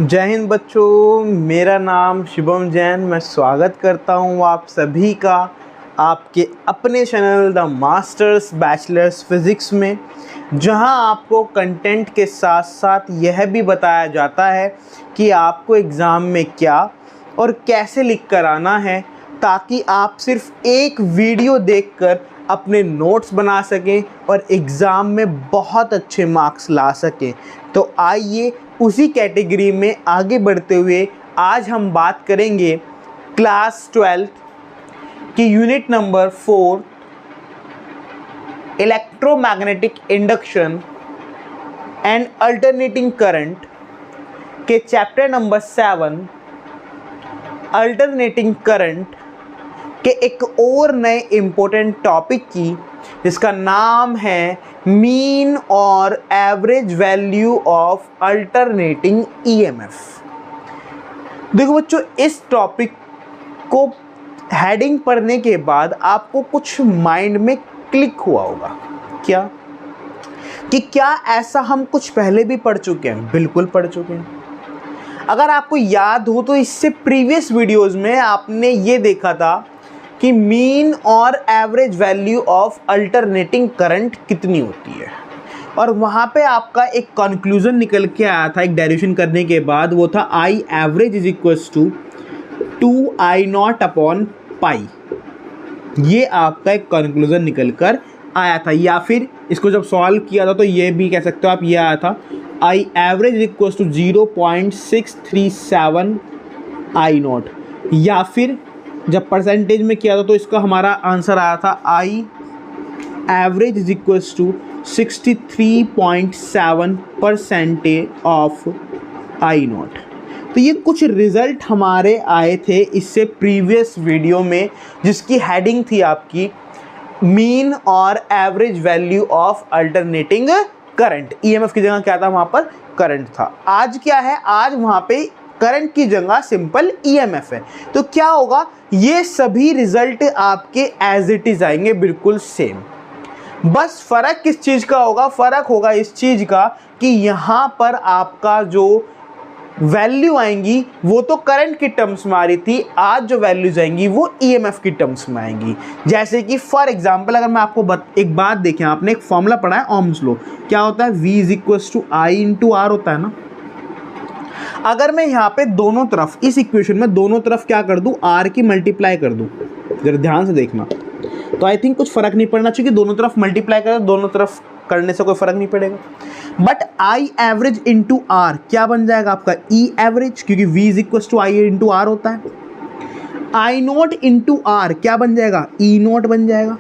जय हिंद बच्चों, मेरा नाम शिवम जैन। मैं स्वागत करता हूं आप सभी का आपके अपने channel the masters bachelors physics में, जहां आपको कंटेंट के साथ साथ यह भी बताया जाता है कि आपको एग्ज़ाम में क्या और कैसे लिख कर आना है, ताकि आप सिर्फ एक वीडियो देखकर अपने नोट्स बना सकें और एग्ज़ाम में बहुत अच्छे मार्क्स ला सकें। तो आइए उसी कैटेगरी में आगे बढ़ते हुए आज हम बात करेंगे क्लास 12 की unit number 4 electromagnetic induction and alternating current के चैप्टर नंबर 7 अल्टरनेटिंग करंट के एक और नए इम्पोर्टेंट टॉपिक की, जिसका नाम है मीन और average value of alternating EMF. देखो बच्चों, इस टॉपिक को हेडिंग पढ़ने के बाद आपको कुछ माइंड में क्लिक हुआ होगा। क्या ऐसा हम कुछ पहले भी पढ़ चुके हैं? बिल्कुल पढ़ चुके हैं। अगर आपको याद हो तो इससे प्रीवियस वीडियोस में आपने ये देखा था कि मीन और average value of alternating current कितनी होती है, और वहाँ पे आपका एक कंक्लूजन निकल के आया था एक डेरिवेशन करने के बाद। वो था I average is equals to 2I0 upon pi. ये आपका एक कंक्लूजन निकल कर आया था, या फिर इसको जब सॉल्व किया था तो ये भी कह सकते हो आप, ये आया था I average is equals to 0.637 I0, या फिर जब परसेंटेज में किया था तो इसका हमारा आंसर आया था I average is equals to 63.7% of I0। तो ये कुछ रिज़ल्ट हमारे आए थे इससे प्रीवियस वीडियो में, जिसकी हेडिंग थी आपकी मीन और average value of alternating current. EMF की जगह क्या था वहाँ पर? करंट था। आज क्या है? आज वहाँ पे करंट की जगह सिंपल ईएमएफ है। तो क्या होगा, ये सभी रिजल्ट आपके एज इट इज आएंगे, बिल्कुल सेम। बस फर्क किस चीज का होगा? फर्क होगा इस चीज का कि यहाँ पर आपका जो वैल्यू आएंगी वो तो करंट की टर्म्स में आ रही थी, आज जो वैल्यूज आएंगी वो ईएमएफ की टर्म्स में आएंगी। जैसे कि फॉर एग्जांपल अगर मैं आपको एक बात देखें, आपने एक फॉर्मूला पढ़ा है ओम्स लॉ, क्या होता है? V is equals to I into R होता है ना। अगर मैं यहाँ पे दोनों तरफ, इस इक्वेशन में दोनों तरफ क्या कर दूं? R की मल्टीप्लाई कर दूं। जरा ध्यान से देखना, तो आई थिंक कुछ फर्क नहीं पड़ना चाहिए। दोनों तरफ मल्टीप्लाई कर, दोनों तरफ करने से कोई फर्क नहीं पड़ेगा। But I average into R क्या बन जाएगा आपका? ई एवरेज, क्योंकि V is equal to I into R होता है। आई नोट इंटू आर क्या बन जाएगा? ई नोट बन जाएगा।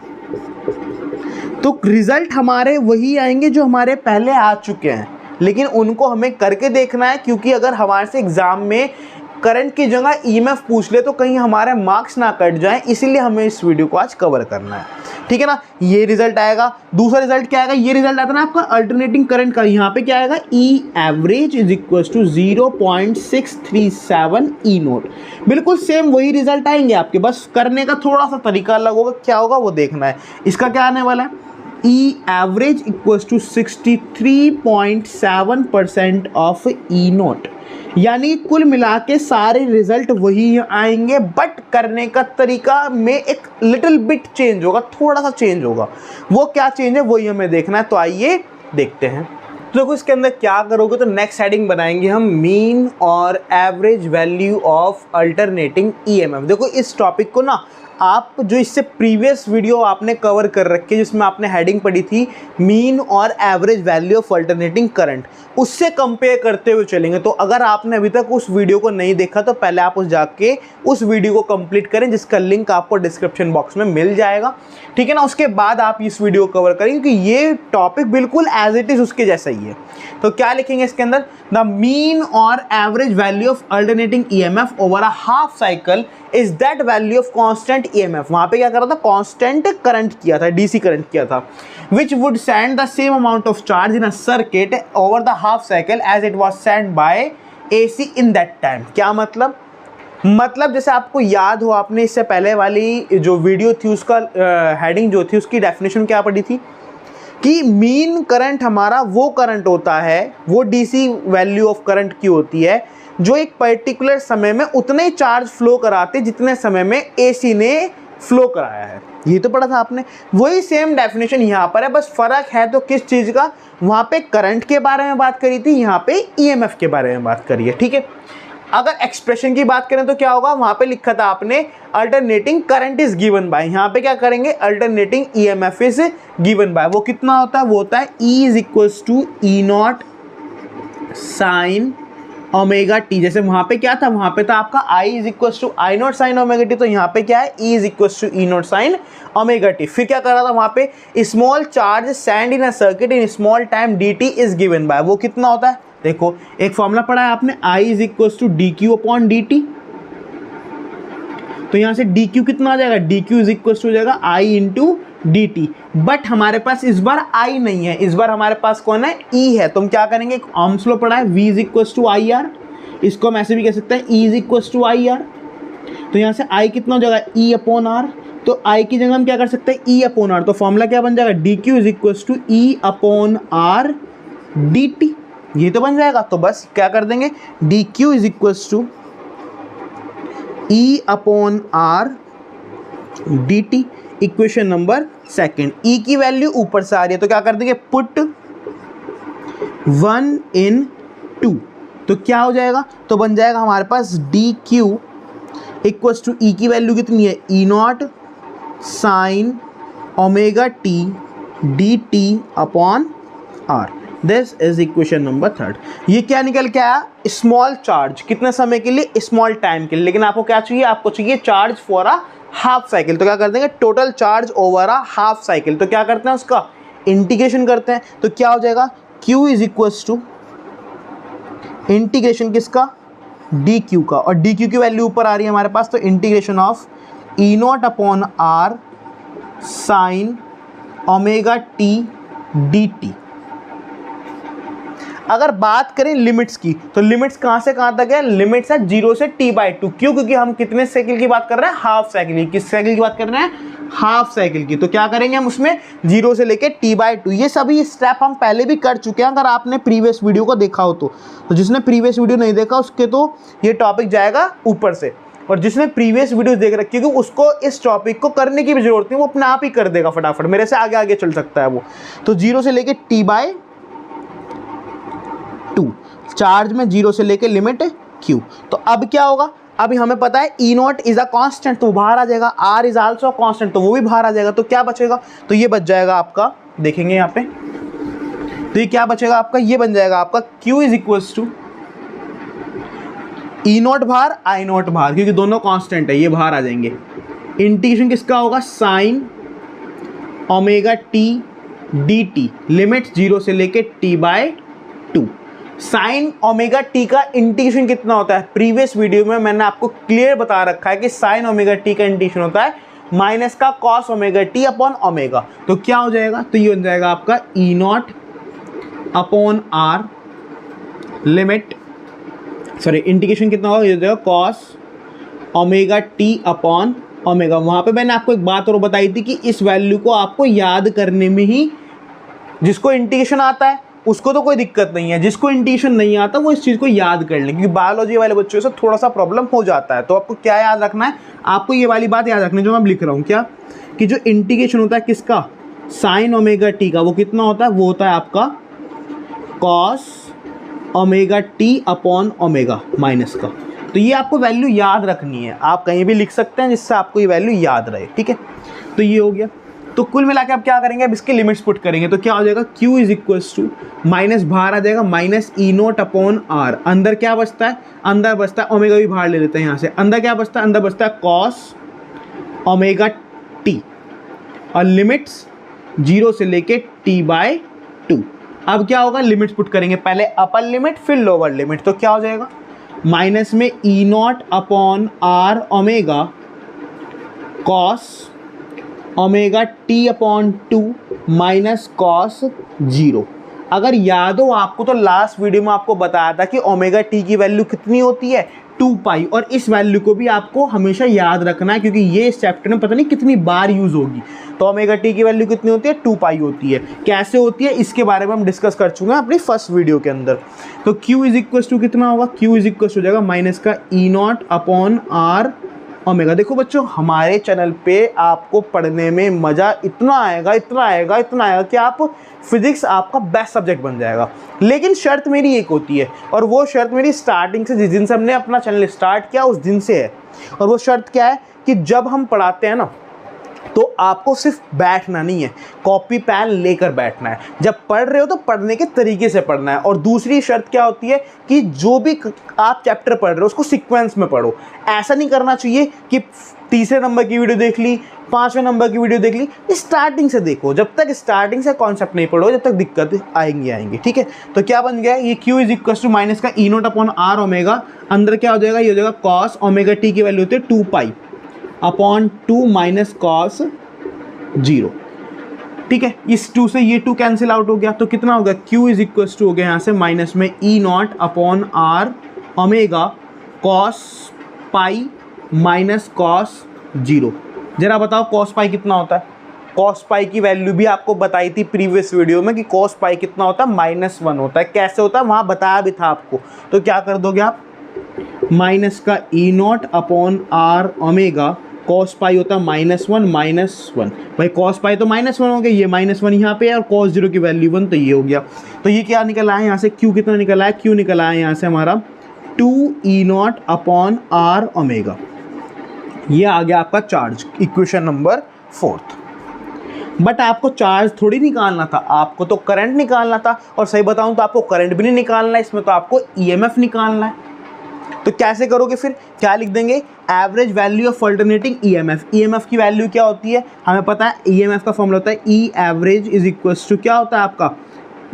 तो रिजल्ट हमारे वही आएंगे जो हमारे पहले आ चुके हैं, लेकिन उनको हमें करके देखना है, क्योंकि अगर हमारे से एग्जाम में करंट की जगह ईएमएफ पूछ ले तो कहीं हमारे मार्क्स ना कट जाएं, इसीलिए हमें इस वीडियो को आज कवर करना है। ठीक है ना। ये रिजल्ट आएगा। दूसरा रिजल्ट क्या आएगा? ये रिजल्ट आता है ना आपका अल्टरनेटिंग करंट का। यहाँ पे क्या आएगा? E average is equal to 0.637 E naught. बिल्कुल सेम वही रिजल्ट आएंगे आपके, बस करने का थोड़ा सा तरीका अलग होगा। क्या होगा वो देखना है। इसका क्या आने वाला है? E average equals to 63.7% of E naught. यानी कुल मिला के सारे रिजल्ट वही आएंगे, बट करने का तरीका में एक लिटिल बिट चेंज होगा, थोड़ा सा चेंज होगा। वो क्या चेंज है वही हमें देखना है। तो आइए देखते हैं। तो देखो इसके अंदर क्या करोगे, तो नेक्स्ट हेडिंग बनाएंगे हम मीन और average value of alternating EMF. देखो इस टॉपिक को ना आप जो इससे प्रीवियस वीडियो आपने कवर कर रखी है, जिसमें आपने हेडिंग पढ़ी थी मीन और average value of alternating current, उससे कंपेयर करते हुए चलेंगे। तो अगर आपने अभी तक उस वीडियो को नहीं देखा तो पहले आप उस जाके उस वीडियो को कंप्लीट करें, जिसका लिंक आपको डिस्क्रिप्शन बॉक्स में मिल जाएगा। ठीक है ना। उसके बाद आप इस वीडियो को कवर करेंगे, क्योंकि ये टॉपिक बिल्कुल एज इट इज उसके जैसा ही है। तो क्या लिखेंगे इसके अंदर? द मीन और average value of alternating EMF over a half cycle is that value of constant EMF. वहां पे क्या कर रहा था? कांस्टेंट करंट किया था, डीसी करंट किया था, which would send the same amount of charge in a circuit over the half cycle as it was sent by AC in that time। क्या मतलब? जैसे आपको याद हो, आपने इससे पहले वाली जो वीडियो थी उसका हेडिंग जो थी उसकी डेफिनेशन क्या पढ़ी थी कि मीन करंट हमारा वो करंट होता है, वो डीसी वैल्यू ऑफ करंट की होती है जो एक पर्टिकुलर समय में उतने चार्ज फ्लो कराते जितने समय में एसी ने फ्लो कराया है। ये तो पढ़ा था आपने। वही सेम डेफिनेशन यहाँ पर है, बस फर्क है तो किस चीज़ का, वहाँ पे करंट के बारे में बात करी थी, यहाँ पे ईएमएफ के बारे में बात करी है, ठीक है। अगर एक्सप्रेशन की बात करें तो क्या होगा, वहाँ पे लिखा था आपने alternating current is given by, यहाँ पे क्या करेंगे alternating EMF is given by. वो कितना होता है, वो होता है E is equals to E naught sine omega t. जैसे वहाँ पे क्या था, वहाँ पे था आपका I is equals to I naught sine omega t, तो यहाँ पे क्या है E is equals to E naught sine omega t. फिर क्या कर रहा था वहाँ पे, small charge sent in a circuit in small time dt is given by. वो कितना होता है, देखो एक फॉर्मूला पढ़ा है आपने, I is equals to d q upon d t. तो यहाँ से डी क्यू कितना आ जाएगा, d q is equals to हो जाएगा I into d t. But हमारे पास इस बार I नहीं है, इस बार हमारे पास कौन है, E है। तो हम क्या करेंगे, एक ohms लॉ पढ़ा है, V is equals to I R, इसको हम ऐसे भी कह सकते हैं E is equals to I R. तो यहाँ से I कितना हो जाएगा, E अपॉन आर। तो I की जगह हम क्या कर सकते हैं, E अपॉन आर। तो फॉर्मूला क्या बन जाएगा, d q is equals to E upon R d t. ये तो बन जाएगा। तो बस क्या कर देंगे, d q is equals to E upon R d t. Equation number second, E की वैल्यू ऊपर से आ रही है तो क्या कर देंगे, पुट 1 इन 2। तो क्या हो जाएगा, तो बन जाएगा हमारे पास D Q equals to E की वैल्यू कितनी है, E naught sine omega T D T upon R. This is equation number third. ये क्या निकल के आया, स्मॉल चार्ज कितने समय के लिए, स्मॉल टाइम के लिए। लेकिन आपको क्या चाहिए, आपको चाहिए charge for a half cycle. तो क्या कर देंगे, total charge over a half cycle. तो क्या करते हैं, उसका इंटीग्रेशन करते हैं। तो क्या हो जाएगा, Q is equals to integration किसका, डी क्यू का, और डी क्यू की वैल्यू ऊपर आ रही है हमारे पास, तो integration of E naught upon R sine omega T D t. अगर बात करें लिमिट्स की, तो लिमिट्स कहाँ से कहाँ तक है, लिमिट्स है 0 से t/2। क्यों, क्योंकि हम कितने साइकिल की बात कर रहे हैं, हाफ साइकिल की। किस साइकिल की बात कर रहे हैं, हाफ साइकिल की। तो क्या करेंगे हम उसमें 0 से लेके t/2। ये सभी स्टेप हम पहले भी कर चुके हैं, अगर आपने प्रीवियस वीडियो को देखा हो तो जिसने प्रीवियस वीडियो नहीं देखा उसके तो ये टॉपिक जाएगा ऊपर से, और जिसने प्रीवियस वीडियो देख रखी है क्योंकि उसको इस टॉपिक को करने की भी जरूरत नहीं, वो अपने आप ही कर देगा फटाफट, मेरे से आगे आगे चल सकता है वो। तो 0 से लेके t/2, चार्ज में 0 से लेके लिमिट Q। तो अब क्या होगा, अभी हमें पता है E not is a constant, तो बाहर आ जाएगा, R इज आल्सो कांस्टेंट, तो वो भी बाहर आ जाएगा। तो क्या बचेगा, तो ये बच जाएगा आपका, देखेंगे यहाँ पे, तो ये क्या बचेगा आपका, ये बन जाएगा आपका Q is equals to E naught बाहर, I नॉट बाहर, क्योंकि दोनों कांस्टेंट है, ये बाहर आ जाएंगे। इंटीग्रेशन किसका होगा, sign omega T D T, limit 0 से लेके t/2। साइन ओमेगा टी का इंटीग्रेशन कितना होता है, प्रीवियस वीडियो में मैंने आपको क्लियर बता रखा है कि साइन ओमेगा टी का इंटीग्रेशन होता है माइनस का cos omega T upon omega. तो क्या हो जाएगा, तो ये बन जाएगा आपका E naught upon R limit, sorry integration कितना होगा, ये हो जाएगा cos omega T upon omega. वहाँ पे मैंने आपको एक बात और बताई थी कि इस वैल्यू को आपको याद करने में ही, जिसको इंटीग्रेशन आता है उसको तो कोई दिक्कत नहीं है, जिसको इंटीग्रेशन नहीं आता वो इस चीज़ को याद कर लें, क्योंकि बायोलॉजी वाले बच्चों से थोड़ा सा प्रॉब्लम हो जाता है। तो आपको क्या याद रखना है, आपको ये वाली बात याद रखनी है जो मैं लिख रहा हूँ, क्या कि जो इंटीग्रेशन होता है किसका, साइन ओमेगा टी का, वो कितना होता है, वो होता है आपका cos omega T upon omega minus का। तो ये आपको वैल्यू याद रखनी है, आप कहीं भी लिख सकते हैं जिससे आपको ये वैल्यू याद रहे, ठीक है। तो ये हो गया। तो कुल मिला के आप क्या करेंगे, अब इसके लिमिट्स पुट करेंगे। तो क्या हो जाएगा, Q is equals to, minus बाहर आ जाएगा, minus E naught upon R, अंदर क्या बचता है, अंदर बचता है ओमेगा, भी बाहर ले लेते हैं यहाँ से, अंदर क्या बचता है, अंदर बचता है कॉस ओमेगा टी, और लिमिट्स 0 से लेके t/2। अब क्या होगा, लिमिट्स पुट करेंगे, पहले अपर लिमिट फिर लोअर लिमिट। तो क्या हो जाएगा, माइनस में E naught upon R omega cos omega T upon 2 minus cos 0। अगर याद हो आपको तो लास्ट वीडियो में आपको बताया था कि ओमेगा टी की वैल्यू कितनी होती है, 2 पाई, और इस वैल्यू को भी आपको हमेशा याद रखना है क्योंकि ये इस चैप्टर में पता नहीं कितनी बार यूज़ होगी। तो ओमेगा टी की वैल्यू कितनी होती है, 2 पाई होती है। कैसे होती है इसके बारे में हम डिस्कस कर चुके हैं अपनी फर्स्ट वीडियो के अंदर। तो Q इज इक्वल टू कितना होगा, Q इज इक्वल हो जाएगा माइनस का E naught upon R omega. देखो बच्चों, हमारे चैनल पे आपको पढ़ने में मज़ा इतना आएगा कि आप फिजिक्स आपका बेस्ट सब्जेक्ट बन जाएगा। लेकिन शर्त मेरी एक होती है, और वो शर्त मेरी स्टार्टिंग से, जिस दिन से हमने अपना चैनल स्टार्ट किया उस दिन से है। और वो शर्त क्या है कि जब हम पढ़ाते हैं ना, तो आपको सिर्फ बैठना नहीं है, कॉपी पेन लेकर बैठना है। जब पढ़ रहे हो तो पढ़ने के तरीके से पढ़ना है। और दूसरी शर्त क्या होती है कि जो भी आप चैप्टर पढ़ रहे हो उसको सीक्वेंस में पढ़ो। ऐसा नहीं करना चाहिए कि तीसरे नंबर की वीडियो देख ली, 5वें नंबर की वीडियो देख ली। स्टार्टिंग से देखो, जब तक स्टार्टिंग से कॉन्सेप्ट नहीं पढ़ो जब तक दिक्कत आएंगी। ठीक है, तो क्या बन गया ये Q is equal to minus का E naught upon R omega. अंदर क्या हो जाएगा, ये हो जाएगा कॉस ओमेगा टी की वैल्यू होती है 2 पाई अपॉन 2 माइनस कॉस 0। ठीक है, इस 2 से ये 2 कैंसिल आउट हो गया, तो कितना होगा, Q इज इक्वल टू हो गया यहाँ से माइनस में E naught upon R omega cos pi minus cos 0। जरा बताओ कॉस पाई कितना होता है। कॉस पाई की वैल्यू भी आपको बताई थी प्रीवियस वीडियो में कि कॉस पाई कितना होता है, -1 होता है। कैसे होता है वहाँ बताया भी था आपको। तो क्या कर दोगे आप, माइनस का E naught upon R omega cos pi होता है -1 भाई। कॉस पाई तो -1 हो गया, ये -1 यहाँ पे है, और कॉस 0 की वैल्यू 1, तो ये हो गया। तो ये क्या निकल आया यहाँ से, Q कितना निकल आया, Q निकल आया यहाँ से हमारा 2 E naught upon R omega. ये आ गया आपका चार्ज, इक्वेशन नंबर 4। बट आपको चार्ज थोड़ी निकालना था, आपको तो करंट निकालना था। और सही बताऊं तो आपको करंट भी नहीं निकालना है इसमें, तो आपको ईएमएफ निकालना है। तो कैसे करोगे फिर, क्या लिख देंगे, average value of alternating EMF. EMF की वैल्यू क्या होती है हमें पता है, ईएमएफ का फॉर्मूला होता है E average is equal to, क्या होता है आपका,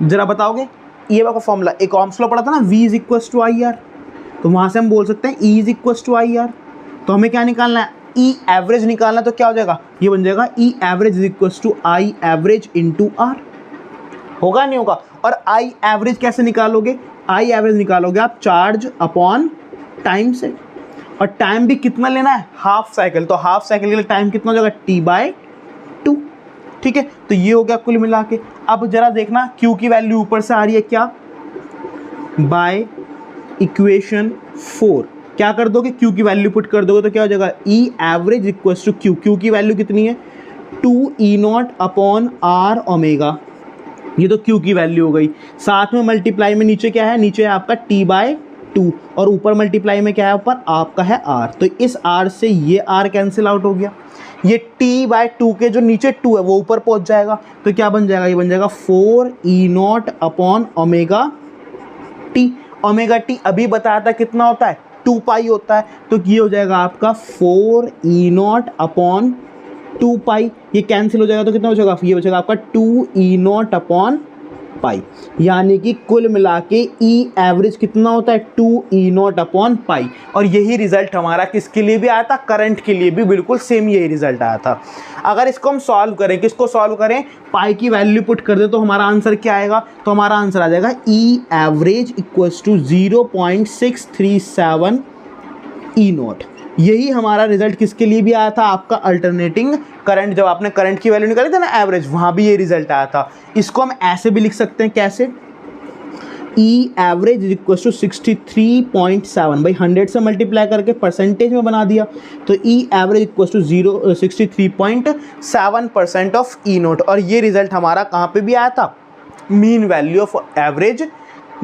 जरा बताओगे ईएमएफ का फॉर्मूला। एक ओम्स लॉ पढ़ा था ना, V is equal to I R. तो वहाँ से हम बोल सकते हैं E is equal to I R. तो हमें क्या निकालना है, ई एवरेज निकालना। तो क्या हो जाएगा, ये बन जाएगा E average is equal to I average into R. होगा नहीं होगा। और आई एवरेज कैसे निकालोगे, आई एवरेज निकालोगे आप चार्ज अपॉन टाइम से। और टाइम भी कितना लेना है, हाफ साइकिल। तो हाफ साइकिल के लिए टाइम कितना हो जाएगा, T/2। ठीक है, तो ये हो गया कुल मिला के। अब जरा देखना Q की वैल्यू ऊपर से आ रही है क्या, बाय इक्वेशन 4 क्या कर दोगे, Q की वैल्यू पुट कर दोगे तो क्या हो जाएगा, E average equal to Q। Q की वैल्यू कितनी है, 2 E naught upon R omega. ये तो Q की वैल्यू हो गई। साथ में मल्टीप्लाई में नीचे क्या है, नीचे है आपका T/2, और ऊपर मल्टीप्लाई में क्या है, ऊपर आपका है R। तो इस R से ये R कैंसिल आउट हो गया। ये T/2 के जो नीचे 2 है वो ऊपर पहुंच जाएगा। तो क्या बन जाएगा, ये बन जाएगा 4 E naught upon omega T. Omega T अभी बताया था कितना होता है, 2 पाई होता है। तो ये हो जाएगा आपका 4 ई नॉट अपॉन 2 पाई। ये कैंसिल हो जाएगा तो कितना बचेगा, ये बचेगा आपका 2 ई नॉट अपॉन पाई। यानी कि कुल मिला के ई एवरेज कितना होता है, 2 ई नॉट अपॉन पाई। और यही रिजल्ट हमारा किसके लिए भी आया था, करंट के लिए भी बिल्कुल सेम यही रिजल्ट आया था। अगर इसको हम सॉल्व करें, किसको सॉल्व करें, पाई की वैल्यू पुट कर दे तो हमारा आंसर क्या आएगा, तो हमारा आंसर आ जाएगा E average equals to 0.637 E naught. यही हमारा रिजल्ट किसके लिए भी आया था, आपका अल्टरनेटिंग करंट। जब आपने करंट की वैल्यू निकाली थी ना एवरेज, वहां भी ये रिजल्ट आया था। इसको हम ऐसे भी लिख सकते हैं, कैसे, ई एवरेज इज इक्वल टू 63.7 भाई 100 से मल्टीप्लाई करके परसेंटेज में बना दिया। तो E average equal to 63.7% of E naught. और ये रिजल्ट हमारा कहाँ पे भी आया था, मीन वैल्यू ऑफ एवरेज,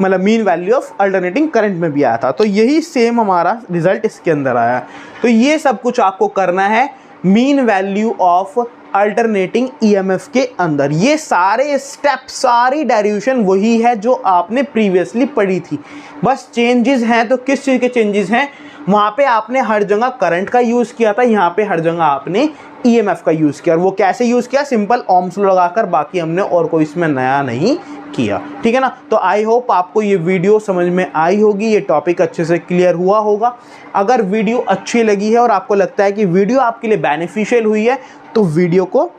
मतलब mean value of alternating current में भी आया था। तो यही सेम हमारा रिजल्ट इसके अंदर आया। तो ये सब कुछ आपको करना है mean value of alternating EMF के अंदर। ये सारे स्टेप, सारी डेरिवेशन वही है जो आपने प्रीवियसली पढ़ी थी। बस चेंजेस हैं, तो किस चीज़ के चेंजेस हैं, वहाँ पे आपने हर जगह करंट का यूज़ किया था, यहाँ पे हर जगह आपने ईएमएफ का यूज़ किया। और वो कैसे यूज़ किया, सिंपल ओम्स लॉ लगाकर, बाकी हमने और कोई इसमें नया नहीं किया। ठीक है ना। तो आई होप आपको ये वीडियो समझ में आई होगी, ये टॉपिक अच्छे से क्लियर हुआ होगा। अगर वीडियो अच्छी लगी है और आपको लगता है कि वीडियो आपके लिए बेनिफिशियल हुई है, तो वीडियो को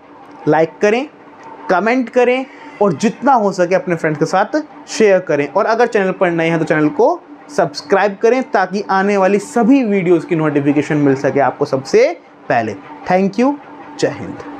लाइक करें, कमेंट करें, और जितना हो सके अपने फ्रेंड्स के साथ शेयर करें। और अगर चैनल पर नए हैं तो चैनल को सब्सक्राइब करें ताकि आने वाली सभी वीडियोस की नोटिफिकेशन मिल सके आपको सबसे पहले। Thank you. जय हिंद।